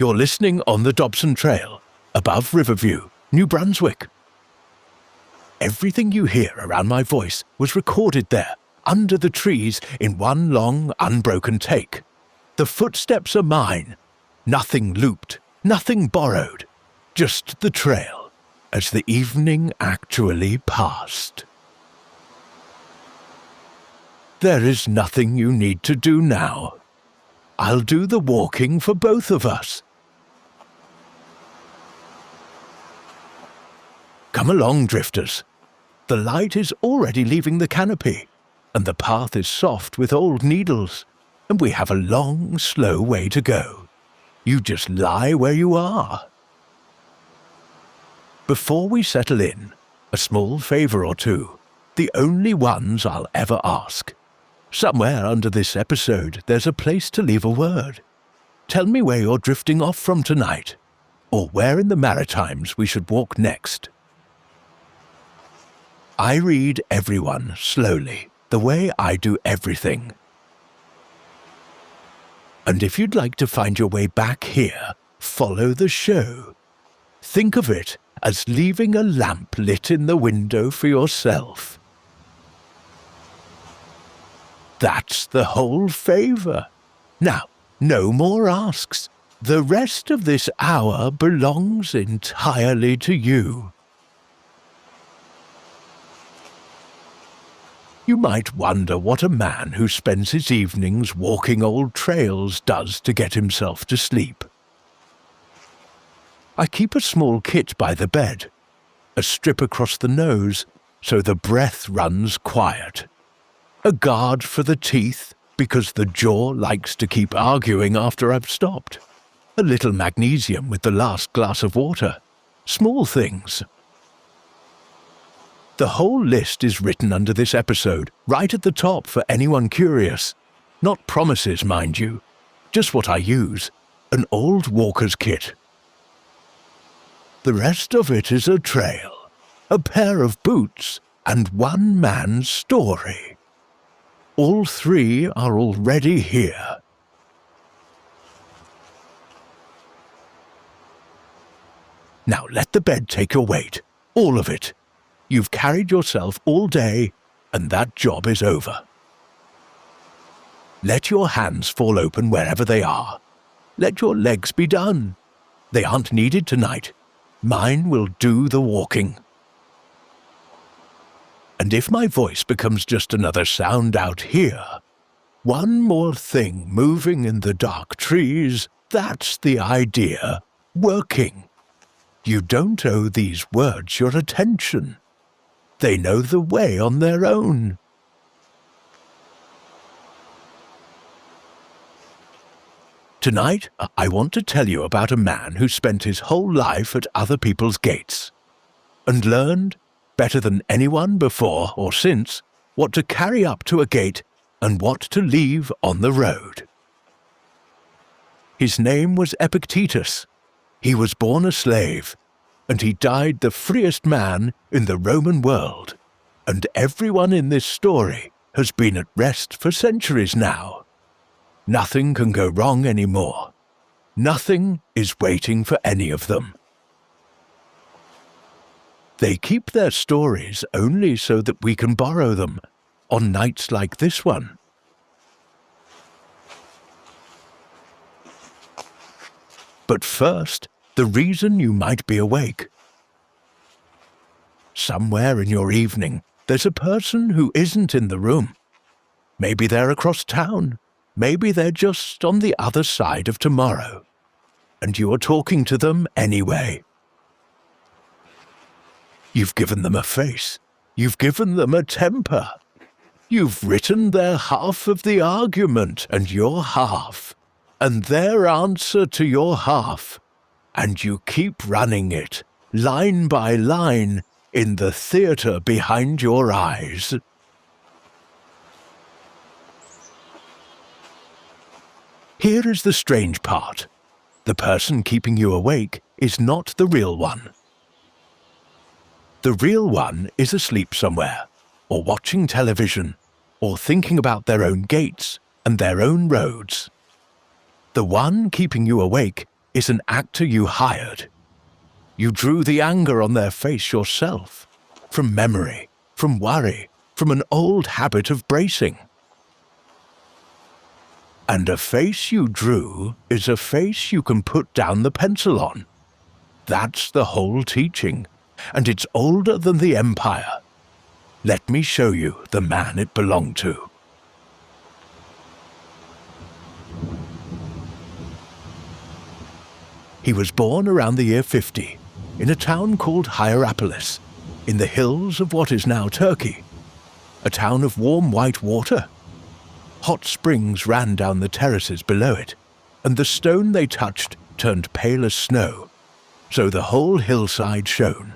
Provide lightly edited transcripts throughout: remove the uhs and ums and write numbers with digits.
You're listening on the Dobson Trail, above Riverview, New Brunswick. Everything you hear around my voice was recorded there, under the trees, in one long, unbroken take. The footsteps are mine. Nothing looped, nothing borrowed. Just the trail, as the evening actually passed. There is nothing you need to do now. I'll do the walking for both of us. Come along, drifters. The light is already leaving the canopy, and the path is soft with old needles, and we have a long, slow way to go. You just lie where you are. Before we settle in, a small favour or two, the only ones I'll ever ask. Somewhere under this episode there's a place to leave a word. Tell me where you're drifting off from tonight, or where in the Maritimes we should walk next. I read everyone slowly, the way I do everything. And if you'd like to find your way back here, follow the show. Think of it as leaving a lamp lit in the window for yourself. That's the whole favour. Now, no more asks. The rest of this hour belongs entirely to you. You might wonder what a man who spends his evenings walking old trails does to get himself to sleep. I keep a small kit by the bed, a strip across the nose so the breath runs quiet, a guard for the teeth because the jaw likes to keep arguing after I've stopped, a little magnesium with the last glass of water, small things. The whole list is written under this episode, right at the top for anyone curious. Not promises, mind you, just what I use, an old walker's kit. The rest of it is a trail, a pair of boots, and one man's story. All three are already here. Now let the bed take your weight, all of it. You've carried yourself all day, and that job is over. Let your hands fall open wherever they are. Let your legs be done. They aren't needed tonight. Mine will do the walking. And if my voice becomes just another sound out here, one more thing moving in the dark trees, that's the idea, working. You don't owe these words your attention. They know the way on their own. Tonight, I want to tell you about a man who spent his whole life at other people's gates, and learned, better than anyone before or since, what to carry up to a gate and what to leave on the road. His name was Epictetus. He was born a slave, and he died the freest man in the Roman world, and everyone in this story has been at rest for centuries now. Nothing can go wrong anymore. Nothing is waiting for any of them. They keep their stories only so that we can borrow them on nights like this one. But first, the reason you might be awake. Somewhere in your evening, there's a person who isn't in the room. Maybe they're across town. Maybe they're just on the other side of tomorrow. And you are talking to them anyway. You've given them a face. You've given them a temper. You've written their half of the argument and your half, and their answer to your half, and you keep running it, line by line, in the theatre behind your eyes. Here is the strange part. The person keeping you awake is not the real one. The real one is asleep somewhere, or watching television, or thinking about their own gates and their own roads. The one keeping you awake is an actor you hired. You drew the anger on their face yourself, from memory, from worry, from an old habit of bracing. And a face you drew is a face you can put down the pencil on. That's the whole teaching, and it's older than the Empire. Let me show you the man it belonged to. He was born around the year 50, in a town called Hierapolis, in the hills of what is now Turkey, a town of warm white water. Hot springs ran down the terraces below it, and the stone they touched turned pale as snow, so the whole hillside shone.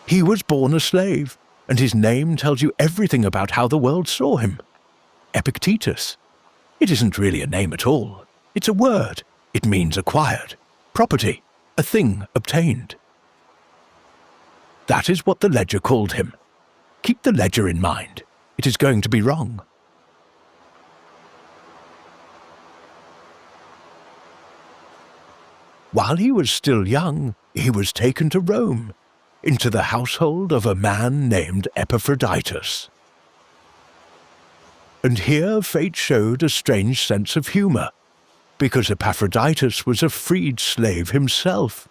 He was born a slave, and his name tells you everything about how the world saw him. Epictetus. It isn't really a name at all. It's a word. It means acquired, property, a thing obtained. That is what the ledger called him. Keep the ledger in mind. It is going to be wrong. While he was still young, he was taken to Rome, into the household of a man named Epictetus. And here fate showed a strange sense of humour, because Epictetus was a freed slave himself,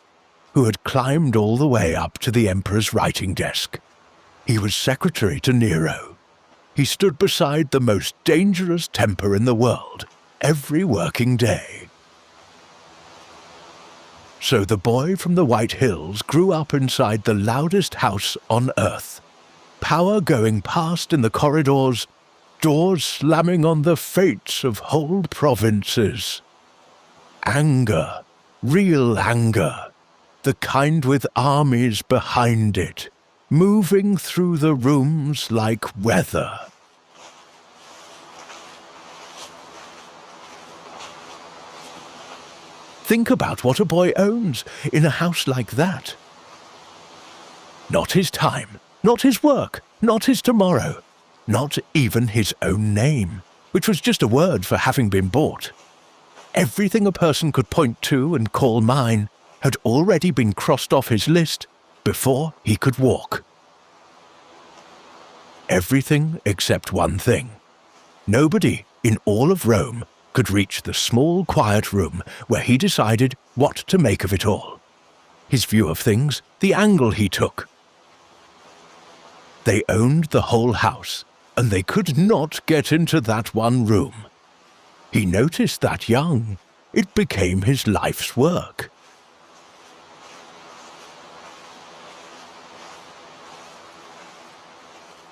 who had climbed all the way up to the emperor's writing desk. He was secretary to Nero. He stood beside the most dangerous temper in the world, every working day. So the boy from the White Hills grew up inside the loudest house on earth, power going past in the corridors, doors slamming on the fates of whole provinces. Anger, real anger, the kind with armies behind it, moving through the rooms like weather. Think about what a boy owns in a house like that. Not his time, not his work, not his tomorrow, not even his own name, which was just a word for having been bought. Everything a person could point to and call mine had already been crossed off his list before he could walk. Everything except one thing. Nobody in all of Rome could reach the small, quiet room where he decided what to make of it all. His view of things, the angle he took. They owned the whole house, and they could not get into that one room. He noticed that young. It became his life's work.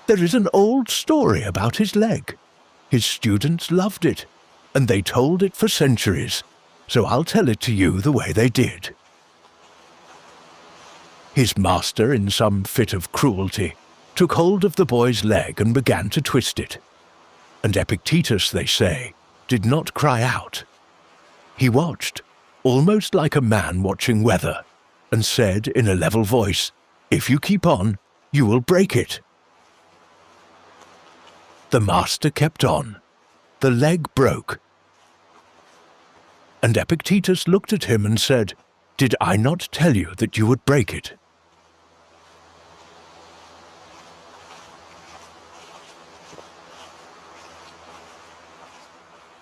There is an old story about his leg. His students loved it, and they told it for centuries, so I'll tell it to you the way they did. His master, in some fit of cruelty, took hold of the boy's leg and began to twist it. And Epictetus, they say, did not cry out. He watched, almost like a man watching weather, and said in a level voice, "If you keep on, you will break it." The master kept on. The leg broke. And Epictetus looked at him and said, "Did I not tell you that you would break it?"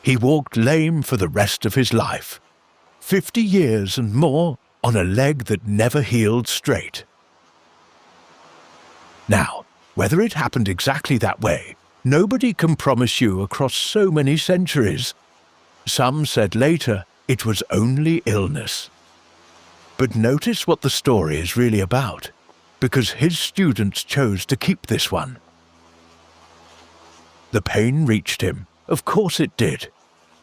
He walked lame for the rest of his life, 50 years and more on a leg that never healed straight. Now, whether it happened exactly that way, nobody can promise you across so many centuries. Some said later it was only illness. But notice what the story is really about, because his students chose to keep this one. The pain reached him. Of course it did.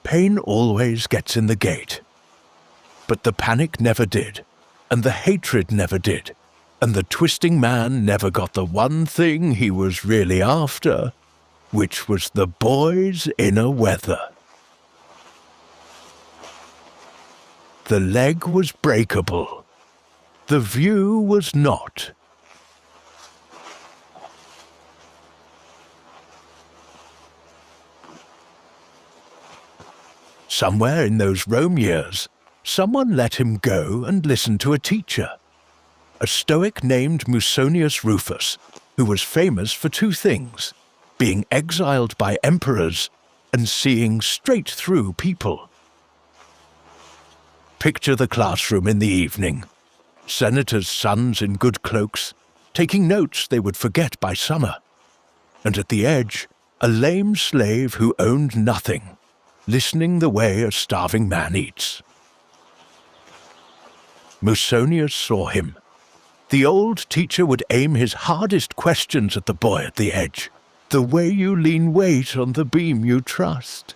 Pain always gets in the gate. But the panic never did, and the hatred never did, and the twisting man never got the one thing he was really after, which was the boy's inner weather. The leg was breakable. The view was not. Somewhere in those Rome years, someone let him go and listen to a teacher, a Stoic named Musonius Rufus, who was famous for two things: being exiled by emperors and seeing straight through people. Picture the classroom in the evening. Senators' sons in good cloaks, taking notes they would forget by summer. And at the edge, a lame slave who owned nothing, listening the way a starving man eats. Musonius saw him. The old teacher would aim his hardest questions at the boy at the edge, the way you lean weight on the beam you trust.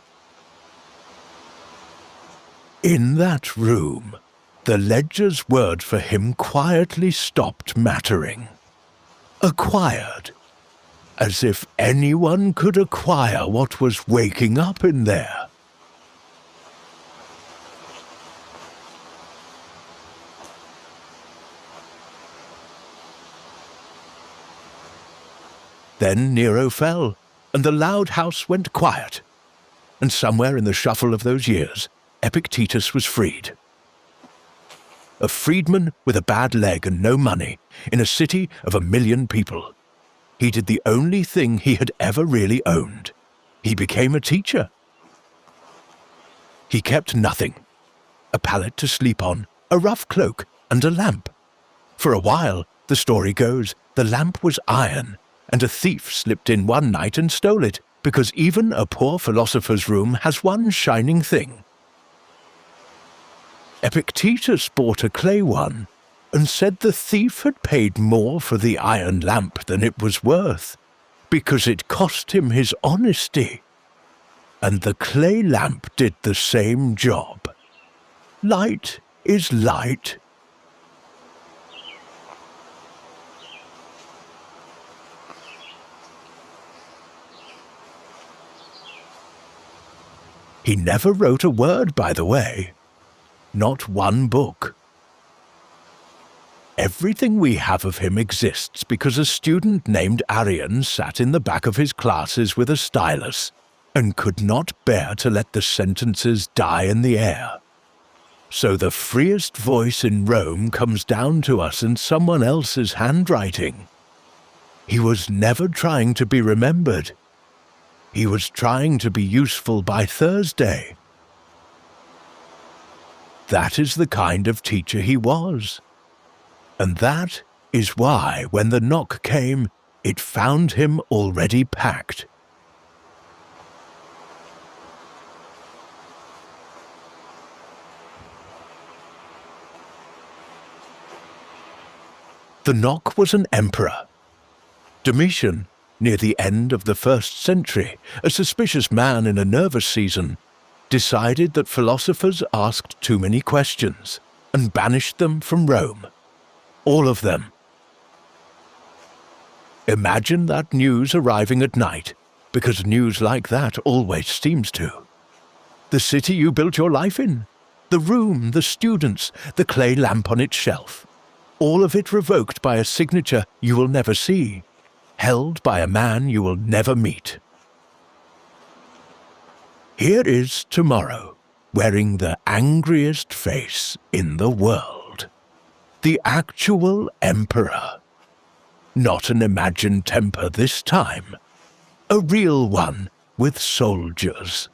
In that room, the ledger's word for him quietly stopped mattering. Acquired. As if anyone could acquire what was waking up in there. Then Nero fell, and the loud house went quiet. And somewhere in the shuffle of those years, Epictetus was freed. A freedman with a bad leg and no money, in a city of 1 million people. He did the only thing he had ever really owned. He became a teacher. He kept nothing. A pallet to sleep on, a rough cloak, and a lamp. For a while, the story goes, the lamp was iron, and a thief slipped in one night and stole it, because even a poor philosopher's room has one shining thing. Epictetus bought a clay one, and said the thief had paid more for the iron lamp than it was worth, because it cost him his honesty. And the clay lamp did the same job. Light is light. He never wrote a word, by the way. Not one book. Everything we have of him exists because a student named Arian sat in the back of his classes with a stylus and could not bear to let the sentences die in the air. So the freest voice in Rome comes down to us in someone else's handwriting. He was never trying to be remembered. He was trying to be useful by Thursday. That is the kind of teacher he was. And that is why, when the knock came, it found him already packed. The knock was an emperor. Domitian, near the end of the 1st century, a suspicious man in a nervous season, decided that philosophers asked too many questions and banished them from Rome. All of them. Imagine that news arriving at night, because news like that always seems to. The city you built your life in, the room, the students, the clay lamp on its shelf, all of it revoked by a signature you will never see, held by a man you will never meet. Here is tomorrow, wearing the angriest face in the world. The actual emperor. Not an imagined temper this time. A real one with soldiers.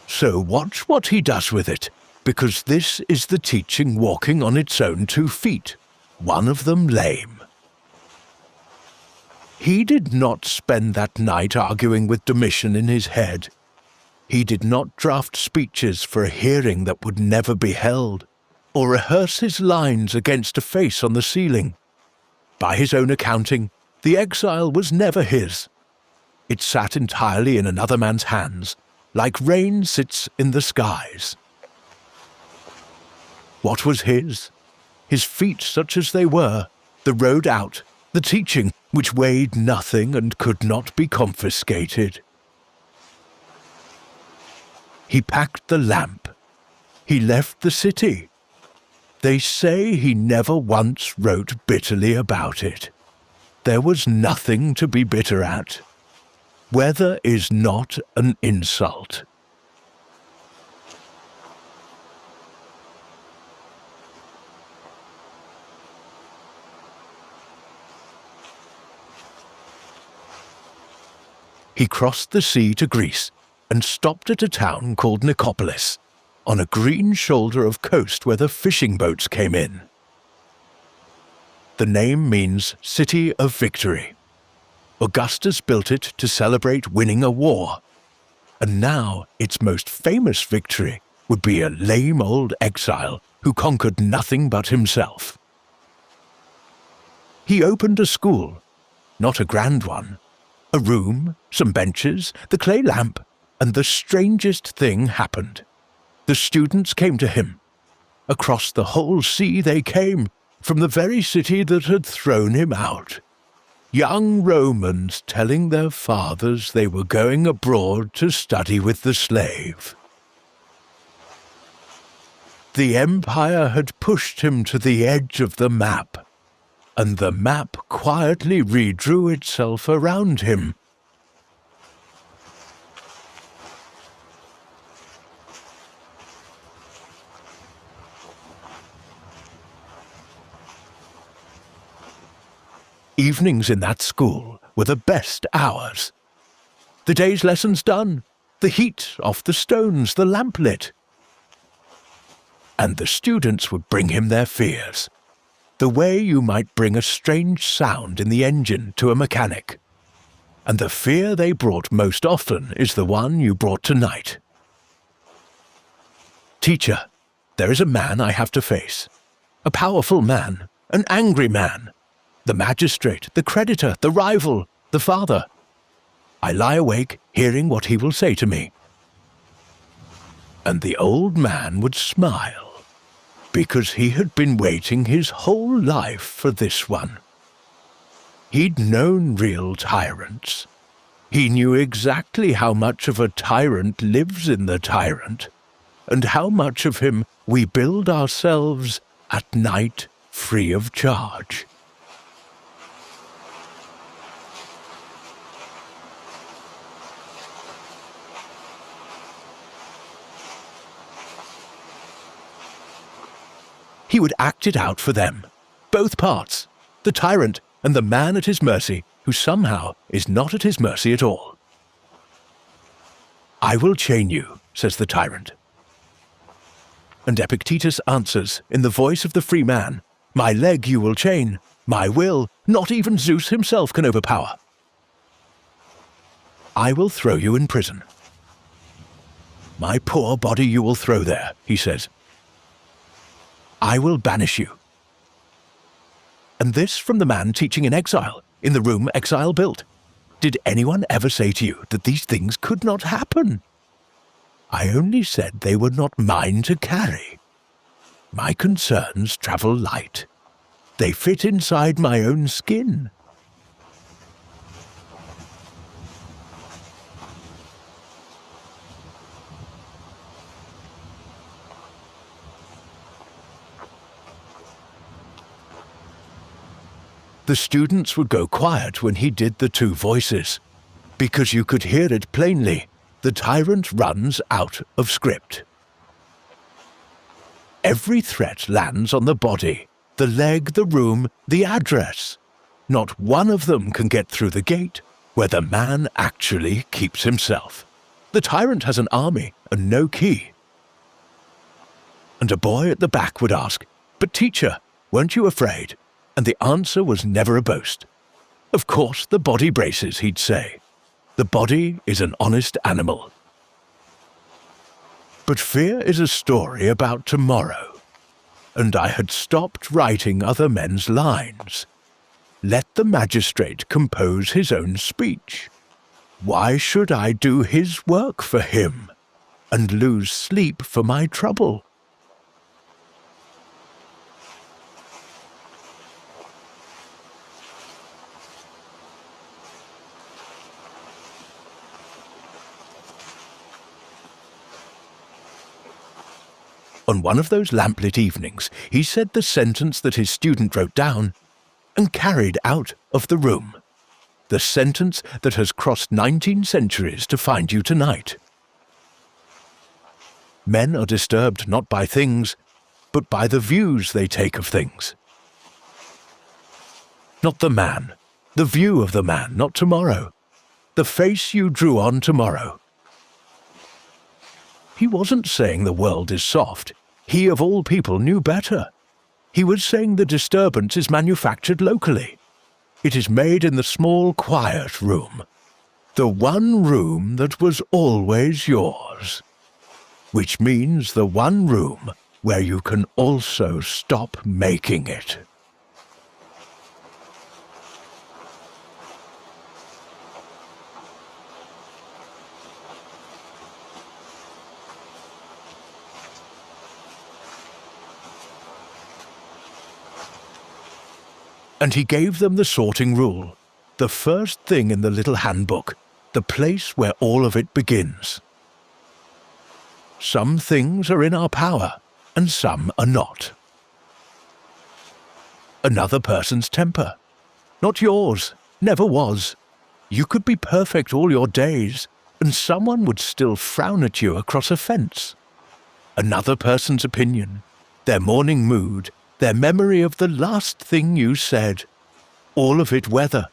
So watch what he does with it, because this is the teaching walking on its own 2 feet, one of them lame. He did not spend that night arguing with Domitian in his head. He did not draft speeches for a hearing that would never be held, or rehearse his lines against a face on the ceiling. By his own accounting, the exile was never his. It sat entirely in another man's hands, like rain sits in the skies. What was his? His feet such as they were, the road out, the teaching which weighed nothing and could not be confiscated. He packed the lamp. He left the city. They say he never once wrote bitterly about it. There was nothing to be bitter at. Weather is not an insult. He crossed the sea to Greece and stopped at a town called Nicopolis, on a green shoulder of coast where the fishing boats came in. The name means City of Victory. Augustus built it to celebrate winning a war, and now its most famous victory would be a lame old exile who conquered nothing but himself. He opened a school, not a grand one, a room, some benches, the clay lamp, and the strangest thing happened. The students came to him. Across the whole sea they came, from the very city that had thrown him out. Young Romans telling their fathers they were going abroad to study with the slave. The empire had pushed him to the edge of the map, and the map quietly redrew itself around him. Evenings in that school were the best hours. The day's lessons done, the heat off the stones, the lamplit. And the students would bring him their fears, the way you might bring a strange sound in the engine to a mechanic. And the fear they brought most often is the one you brought tonight. Teacher, there is a man I have to face. A powerful man, an angry man. The magistrate, the creditor, the rival, the father. I lie awake, hearing what he will say to me. And the old man would smile, because he had been waiting his whole life for this one. He'd known real tyrants. He knew exactly how much of a tyrant lives in the tyrant, and how much of him we build ourselves at night free of charge. He would act it out for them, both parts, the tyrant and the man at his mercy, who somehow is not at his mercy at all. I will chain you, says the tyrant. And Epictetus answers in the voice of the free man, my leg you will chain, my will not even Zeus himself can overpower. I will throw you in prison. My poor body you will throw there, he says. I will banish you. And this from the man teaching in exile, in the room exile built. Did anyone ever say to you that these things could not happen? I only said they were not mine to carry. My concerns travel light. They fit inside my own skin. The students would go quiet when he did the two voices, because you could hear it plainly. The tyrant runs out of script. Every threat lands on the body, the leg, the room, the address. Not one of them can get through the gate where the man actually keeps himself. The tyrant has an army and no key. And a boy at the back would ask, "But teacher, weren't you afraid?" And the answer was never a boast. Of course the body braces, he'd say. The body is an honest animal. But fear is a story about tomorrow, and I had stopped writing other men's lines. Let the magistrate compose his own speech. Why should I do his work for him, and lose sleep for my trouble? On one of those lamplit evenings, he said the sentence that his student wrote down and carried out of the room. The sentence that has crossed 19 centuries to find you tonight. Men are disturbed not by things, but by the views they take of things. Not the man, the view of the man, not tomorrow. The face you drew on tomorrow. He wasn't saying the world is soft. He of all people knew better. He was saying the disturbance is manufactured locally. It is made in the small, quiet room. The one room that was always yours. Which means the one room where you can also stop making it. And he gave them the sorting rule, the first thing in the little handbook, the place where all of it begins. Some things are in our power, and some are not. Another person's temper. Not yours, never was. You could be perfect all your days, and someone would still frown at you across a fence. Another person's opinion, their morning mood, their memory of the last thing you said, all of it weather.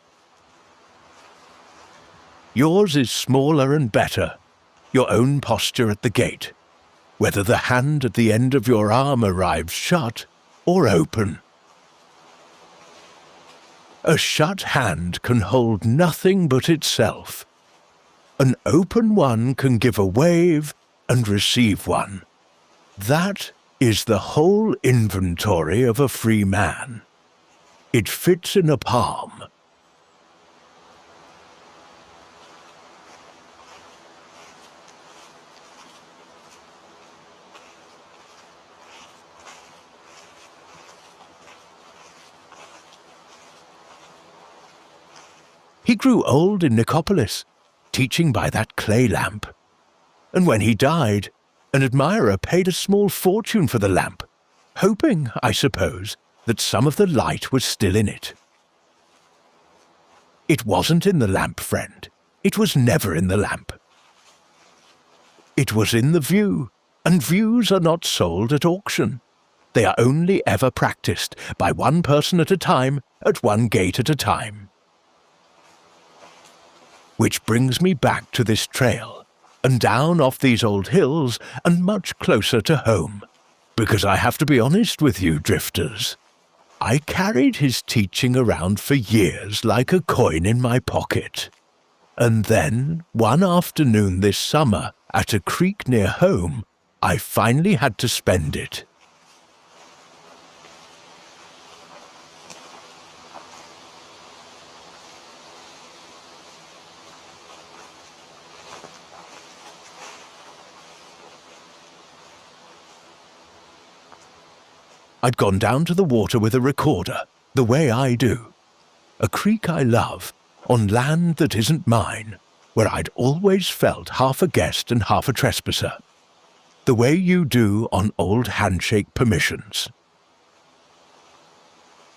Yours is smaller and better, your own posture at the gate, whether the hand at the end of your arm arrives shut or open. A shut hand can hold nothing but itself. An open one can give a wave and receive one. That is the whole inventory of a free man. It fits in a palm. He grew old in Nicopolis, teaching by that clay lamp. And when he died, an admirer paid a small fortune for the lamp, hoping, I suppose, that some of the light was still in it. It wasn't in the lamp, friend. It was never in the lamp. It was in the view, and views are not sold at auction. They are only ever practiced, by one person at a time, at one gate at a time. Which brings me back to this trail, and down off these old hills, and much closer to home. Because I have to be honest with you, drifters. I carried his teaching around for years like a coin in my pocket. And then, one afternoon this summer, at a creek near home, I finally had to spend it. I'd gone down to the water with a recorder, the way I do. A creek I love, on land that isn't mine, where I'd always felt half a guest and half a trespasser. The way you do on old handshake permissions.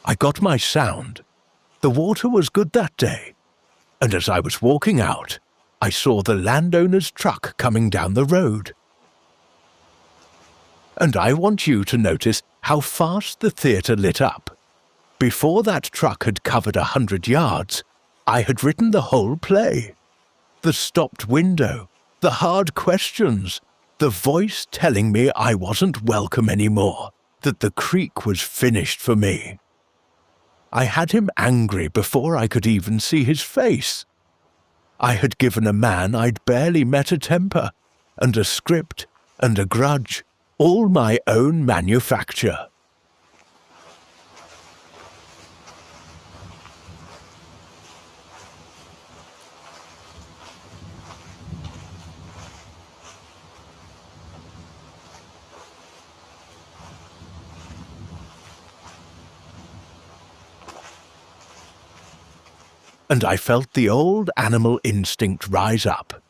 I got my sound. The water was good that day, and as I was walking out, I saw the landowner's truck coming down the road. And I want you to notice how fast the theatre lit up. Before that truck had covered 100 yards, I had written the whole play. The stopped window, the hard questions, the voice telling me I wasn't welcome anymore, that the creek was finished for me. I had him angry before I could even see his face. I had given a man I'd barely met a temper, and a script, and a grudge, all my own manufacture. And I felt the old animal instinct rise up,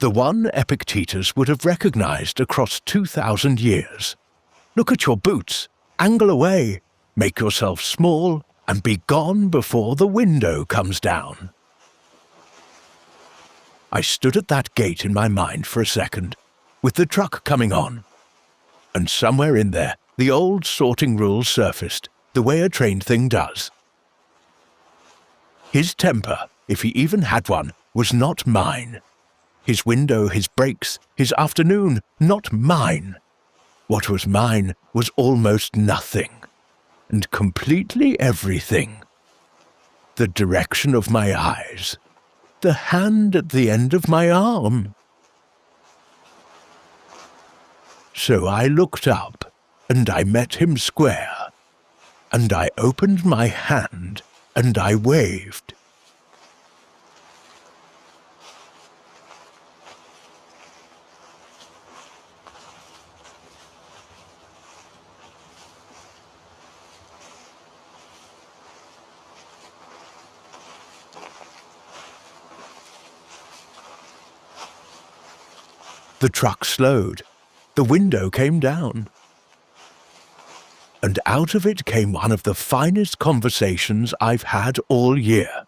the one Epictetus would have recognized across 2,000 years. Look at your boots. Angle away. Make yourself small and be gone before the window comes down." I stood at that gate in my mind for a second, with the truck coming on. And somewhere in there, the old sorting rule surfaced, the way a trained thing does. His temper, if he even had one, was not mine. His window, his brakes, his afternoon, not mine. What was mine was almost nothing, and completely everything. The direction of my eyes, the hand at the end of my arm. So I looked up, and I met him square, and I opened my hand, and I waved. The truck slowed. The window came down. And out of it came one of the finest conversations I've had all year.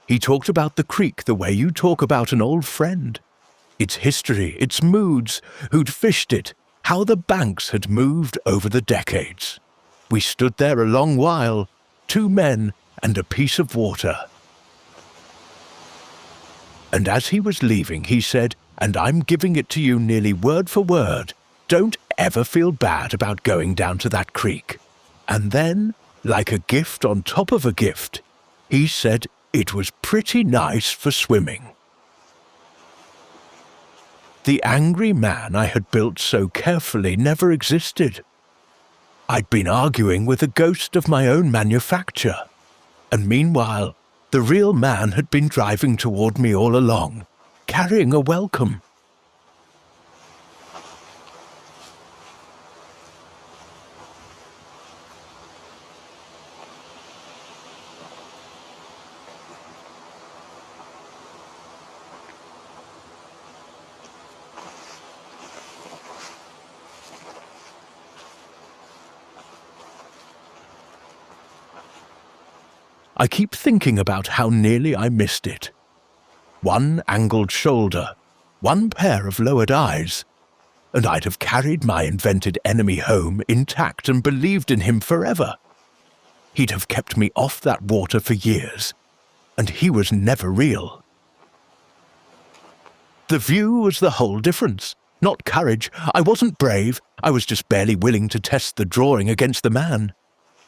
He talked about the creek the way you talk about an old friend. Its history, its moods, who'd fished it, how the banks had moved over the decades. We stood there a long while, 2 men and a piece of water. And as he was leaving, he said, "And I'm giving it to you nearly word for word, don't ever feel bad about going down to that creek." And then, like a gift on top of a gift, he said it was pretty nice for swimming. The angry man I had built so carefully never existed. I'd been arguing with a ghost of my own manufacture, and meanwhile, the real man had been driving toward me all along, carrying a welcome. I keep thinking about how nearly I missed it. One angled shoulder, one pair of lowered eyes, and I'd have carried my invented enemy home intact and believed in him forever. He'd have kept me off that water for years, and he was never real. The view was the whole difference, not courage. I wasn't brave, I was just barely willing to test the drawing against the man.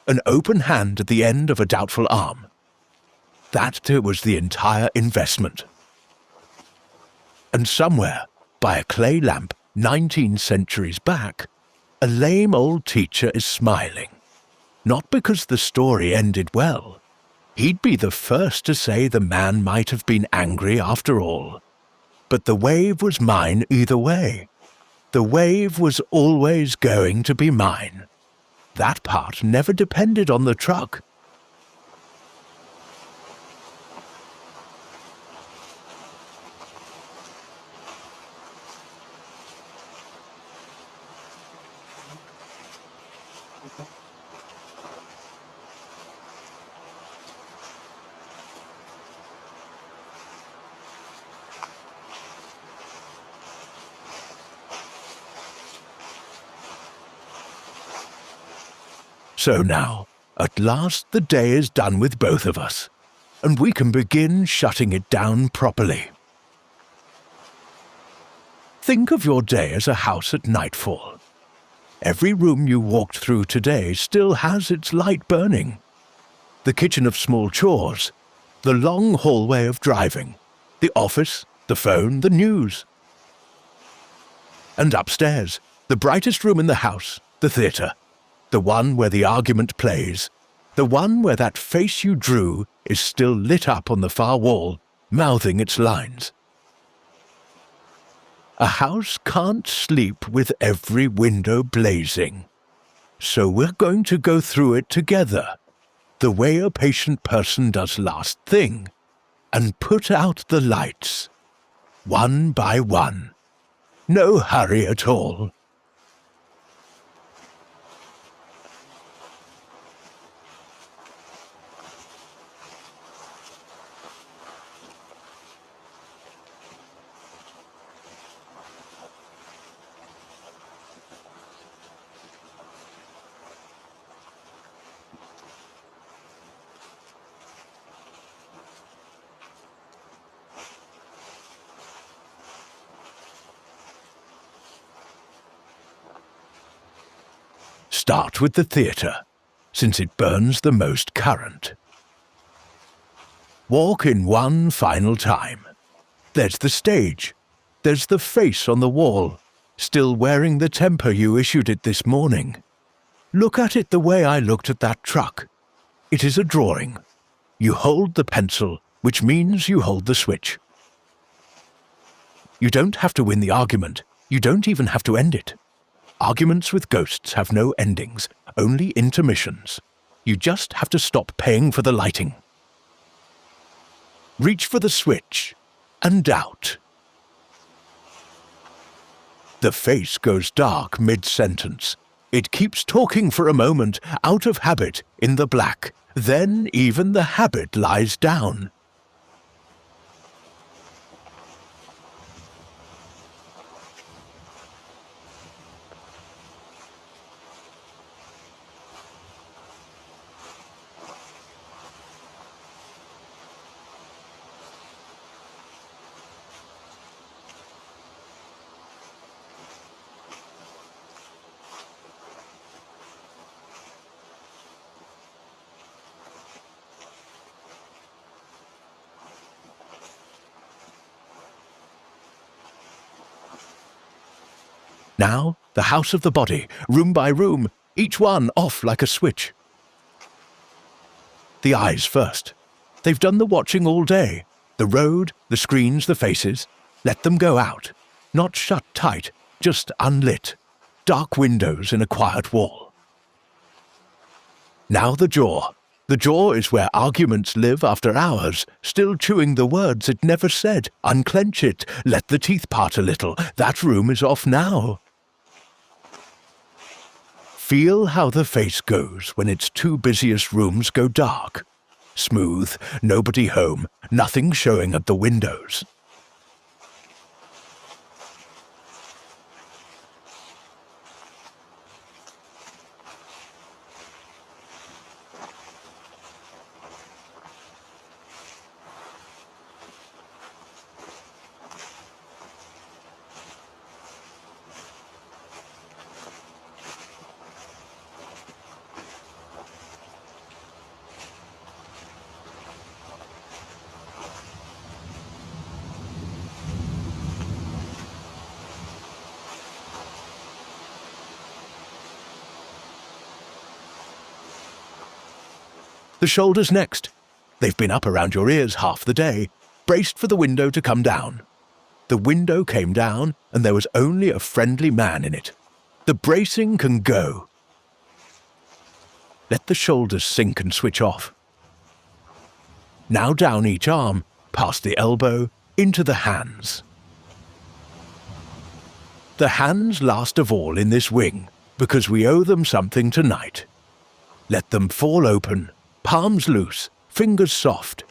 An open hand at the end of a doubtful arm. That was the entire investment. And somewhere, by a clay lamp 19 centuries back, a lame old teacher is smiling. Not because the story ended well. He'd be the first to say the man might have been angry after all. But the wave was mine either way. The wave was always going to be mine. That part never depended on the truck. So now, at last the day is done with both of us, and we can begin shutting it down properly. Think of your day as a house at nightfall. Every room you walked through today still has its light burning. The kitchen of small chores, the long hallway of driving, the office, the phone, the news. And upstairs, the brightest room in the house, the theatre. The one where the argument plays, the one where that face you drew is still lit up on the far wall, mouthing its lines. A house can't sleep with every window blazing, so we're going to go through it together, the way a patient person does last thing, and put out the lights, one by one. No hurry at all. Start with the theatre, since it burns the most current. Walk in one final time. There's the stage. There's the face on the wall, still wearing the temper you issued it this morning. Look at it the way I looked at that truck. It is a drawing. You hold the pencil, which means you hold the switch. You don't have to win the argument. You don't even have to end it. Arguments with ghosts have no endings, only intermissions. You just have to stop paying for the lighting. Reach for the switch, and doubt. The face goes dark mid-sentence. It keeps talking for a moment, out of habit, in the black. Then even the habit lies down. Now, the house of the body, room by room, each one off like a switch. The eyes first. They've done the watching all day. The road, the screens, the faces. Let them go out. Not shut tight, just unlit. Dark windows in a quiet wall. Now the jaw. The jaw is where arguments live after hours, still chewing the words it never said. Unclench it. Let the teeth part a little. That room is off now. Feel how the face goes when its two busiest rooms go dark. Smooth, nobody home, nothing showing at the windows. The shoulders next. They've been up around your ears half the day, braced for the window to come down. The window came down, and there was only a friendly man in it. The bracing can go. Let the shoulders sink and switch off. Now down each arm, past the elbow, into the hands. The hands last of all in this wing, because we owe them something tonight. Let them fall open, palms loose, fingers soft.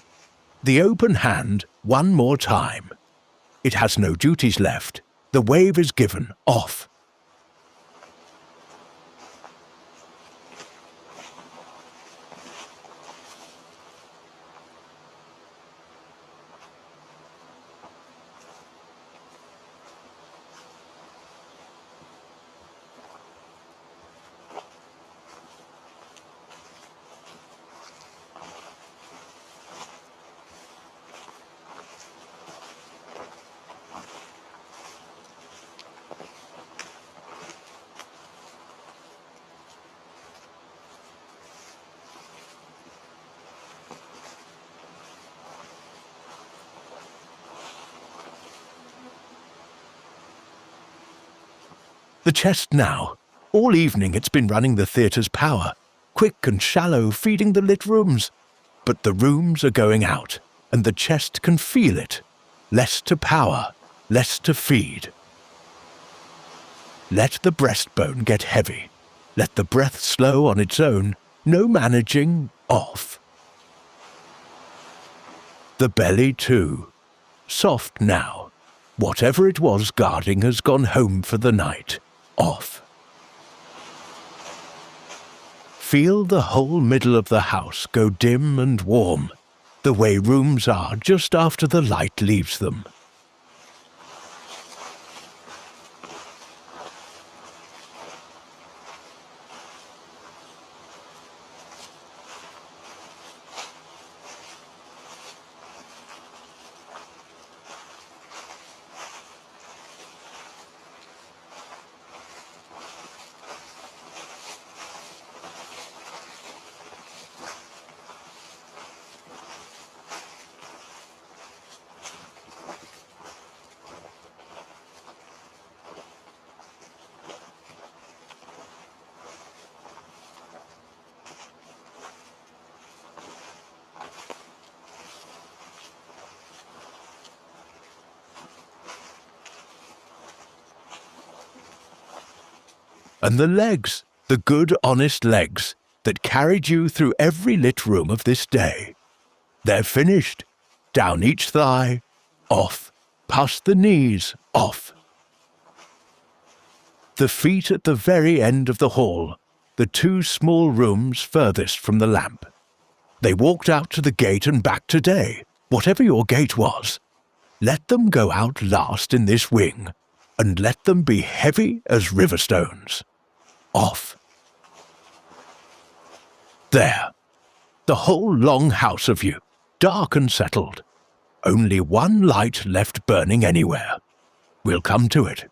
The open hand, one more time. It has no duties left. The wave is given, off. The chest now. All evening it's been running the theatre's power, quick and shallow, feeding the lit rooms. But the rooms are going out, and the chest can feel it. Less to power, less to feed. Let the breastbone get heavy. Let the breath slow on its own, no managing, off. The belly too. Soft now. Whatever it was guarding has gone home for the night. Off. Feel the whole middle of the house go dim and warm, the way rooms are just after the light leaves them. And the legs, the good honest legs, that carried you through every lit room of this day. They're finished. Down each thigh, off, past the knees, off. The feet at the very end of the hall, the 2 small rooms furthest from the lamp. They walked out to the gate and back today, whatever your gate was. Let them go out last in this wing, and let them be heavy as river stones. Off. There. The whole long house of you, dark and settled. Only one light left burning anywhere. We'll come to it.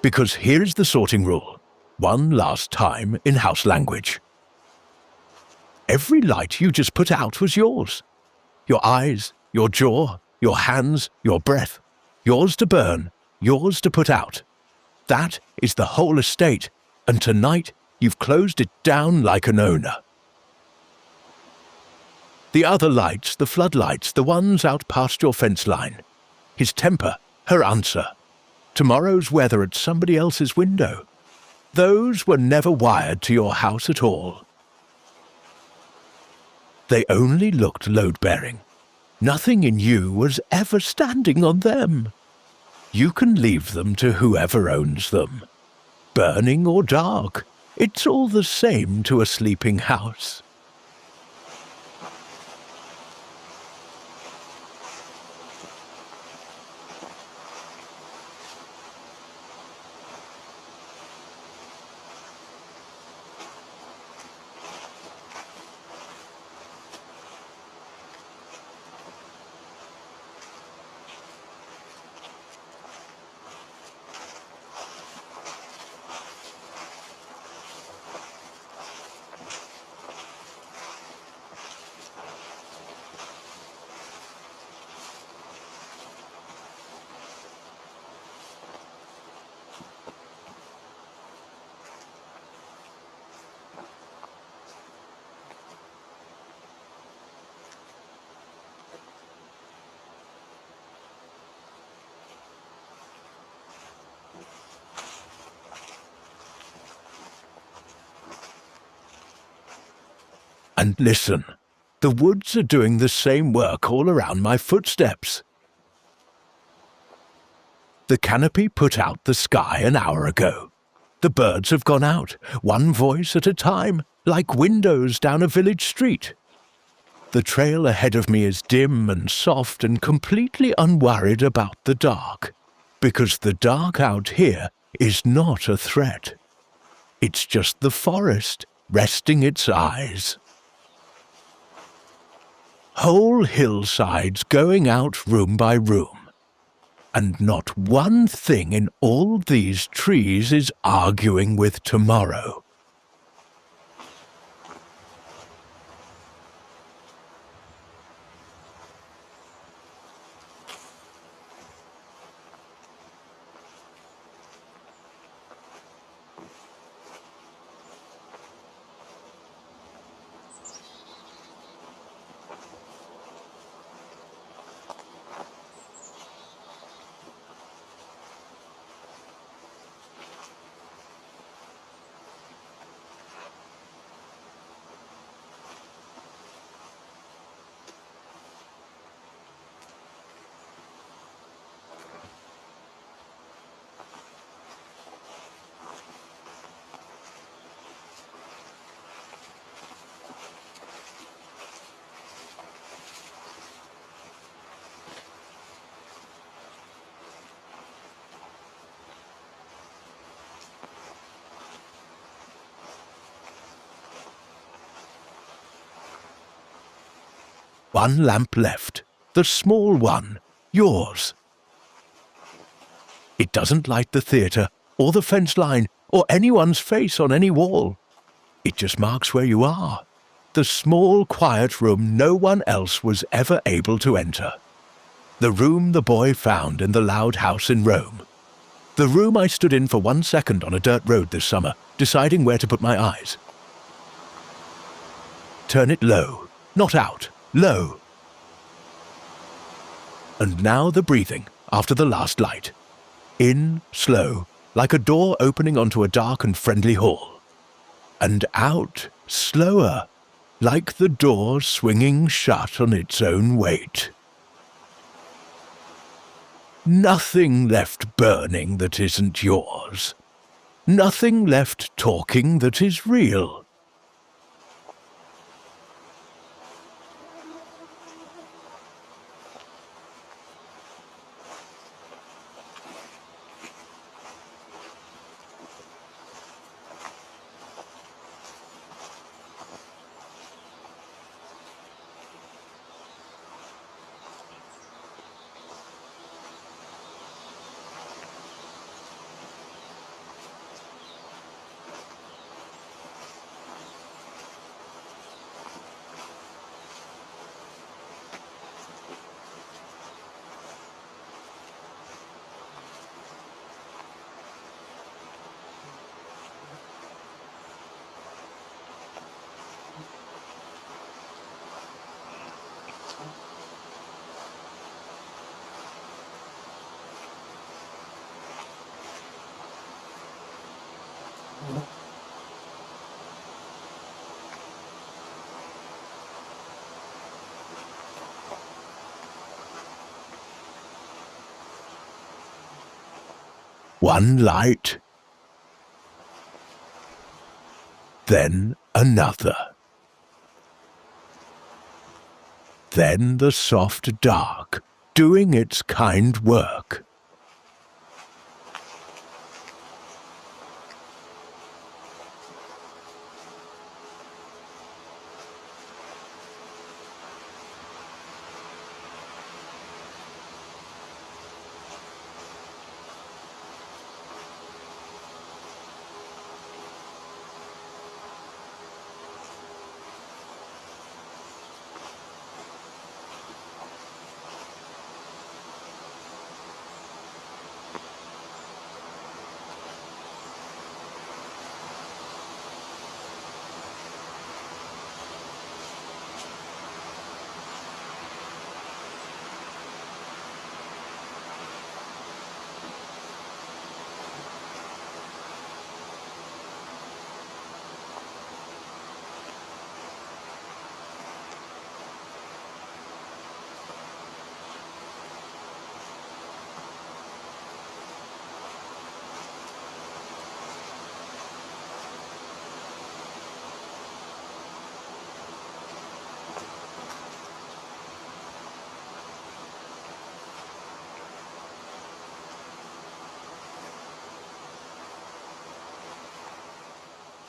Because here's the sorting rule, one last time in house language. Every light you just put out was yours. Your eyes, your jaw, your hands, your breath. Yours to burn, yours to put out. That is the whole estate, and tonight you've closed it down like an owner. The other lights, the floodlights, the ones out past your fence line. His temper, her answer. Tomorrow's weather at somebody else's window. Those were never wired to your house at all. They only looked load-bearing. Nothing in you was ever standing on them. You can leave them to whoever owns them. Burning or dark, it's all the same to a sleeping house. And listen, the woods are doing the same work all around my footsteps. The canopy put out the sky an hour ago. The birds have gone out, one voice at a time, like windows down a village street. The trail ahead of me is dim and soft and completely unworried about the dark, because the dark out here is not a threat. It's just the forest resting its eyes. Whole hillsides going out room by room, and not one thing in all these trees is arguing with tomorrow. One lamp left. The small one. Yours. It doesn't light the theatre, or the fence line, or anyone's face on any wall. It just marks where you are. The small, quiet room no one else was ever able to enter. The room the boy found in the loud house in Rome. The room I stood in for 1 second on a dirt road this summer, deciding where to put my eyes. Turn it low, not out, low. And now the breathing, after the last light. In, slow, like a door opening onto a dark and friendly hall. And out, slower, like the door swinging shut on its own weight. Nothing left burning that isn't yours. Nothing left talking that is real. One light, then another. Then the soft dark, doing its kind work.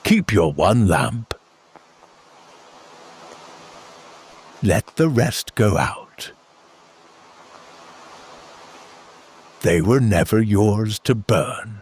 Keep your one lamp. Let the rest go out. They were never yours to burn.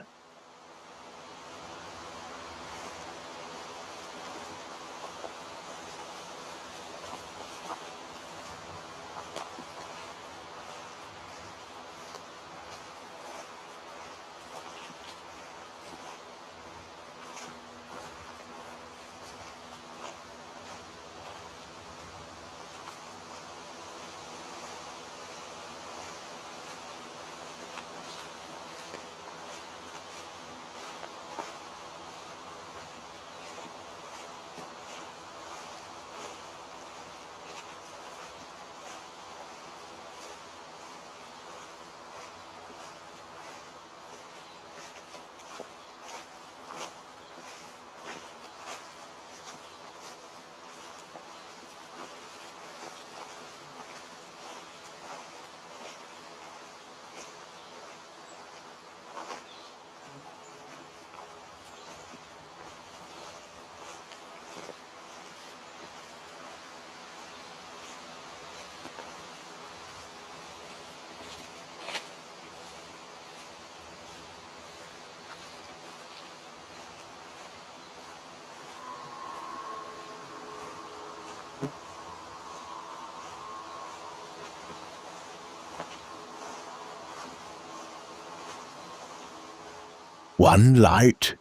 One light,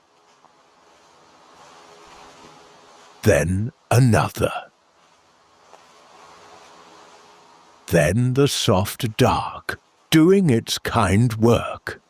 then another. Then the soft dark, doing its kind work.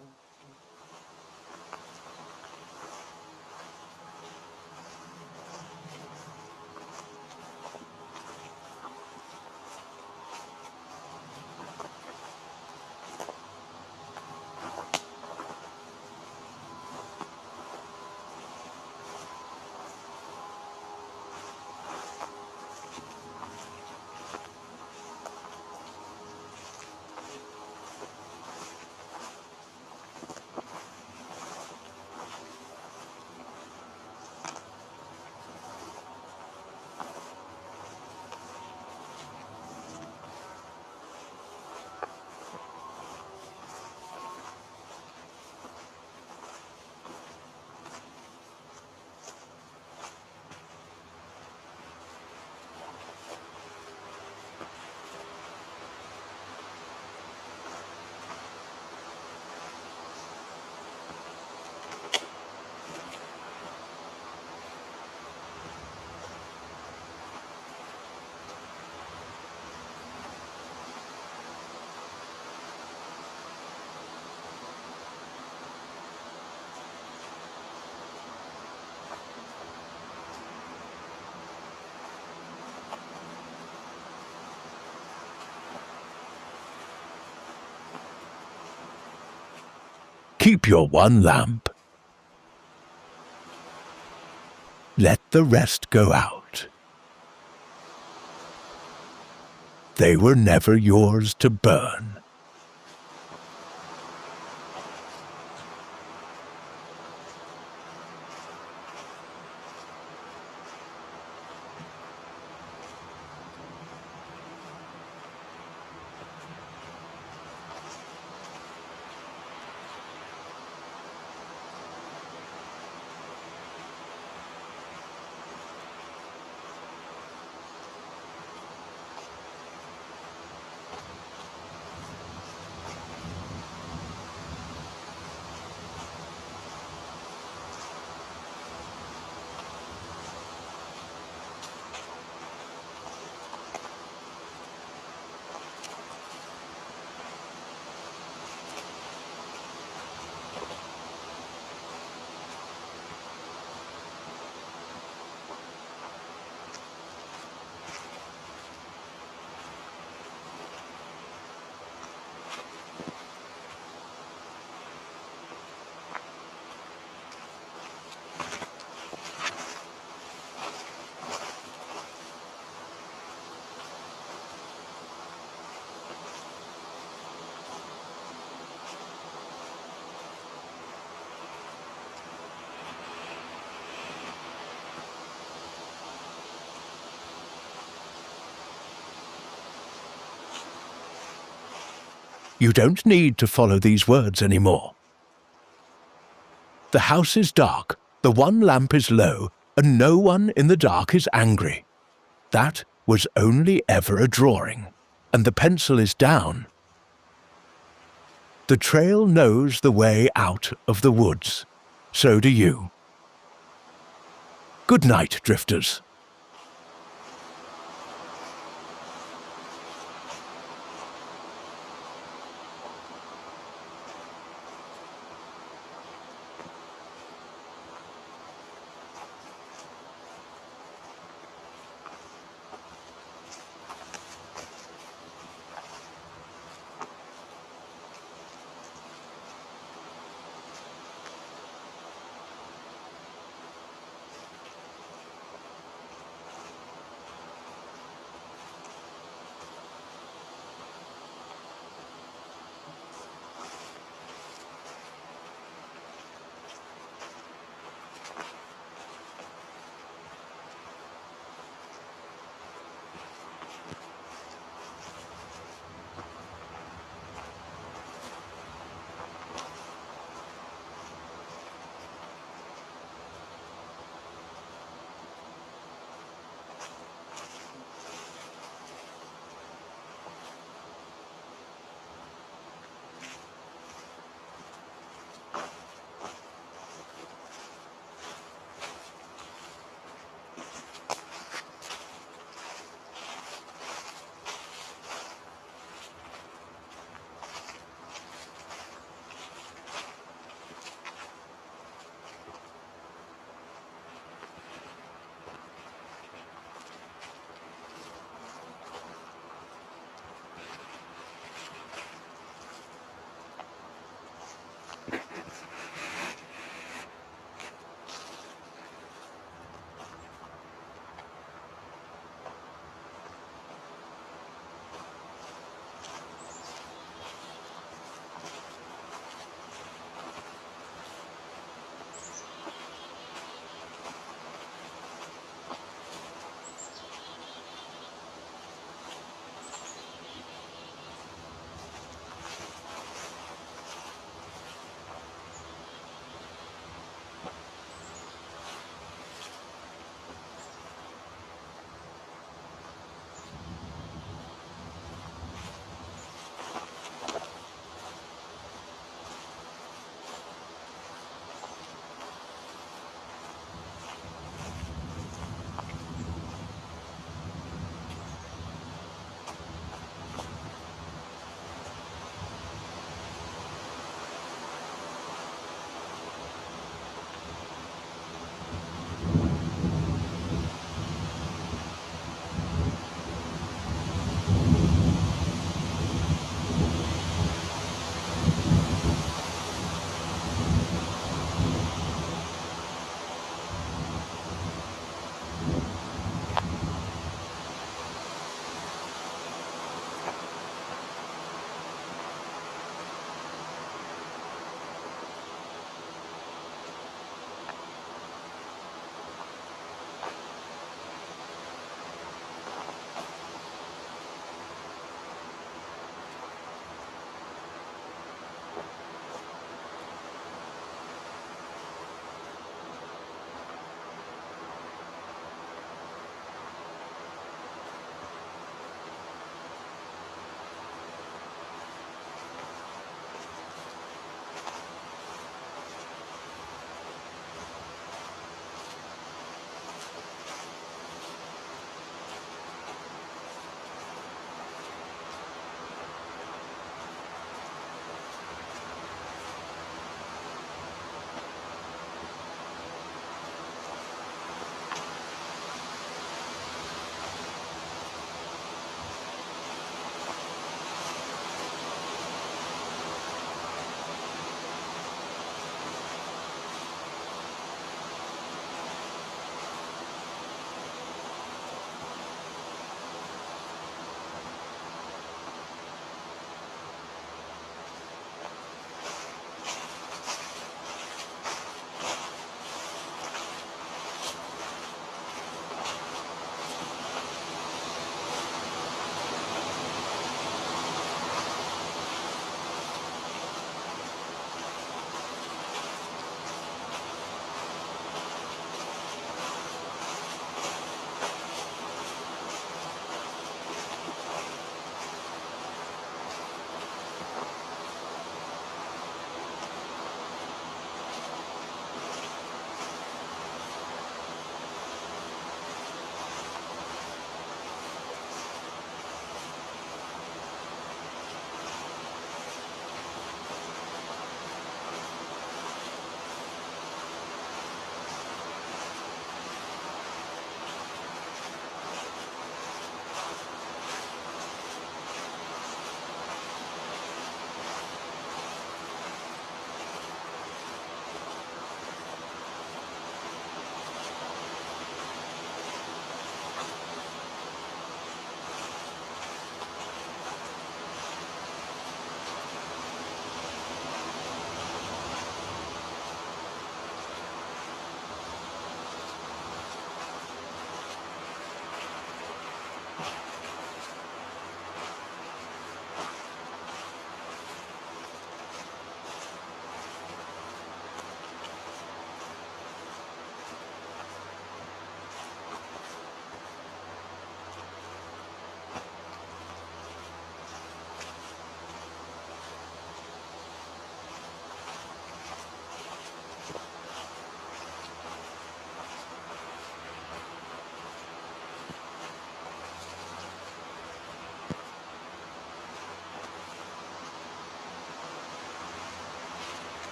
Keep your one lamp. Let the rest go out. They were never yours to burn. You don't need to follow these words anymore. The house is dark, the one lamp is low, and no one in the dark is angry. That was only ever a drawing, and the pencil is down. The trail knows the way out of the woods. So do you. Good night, drifters.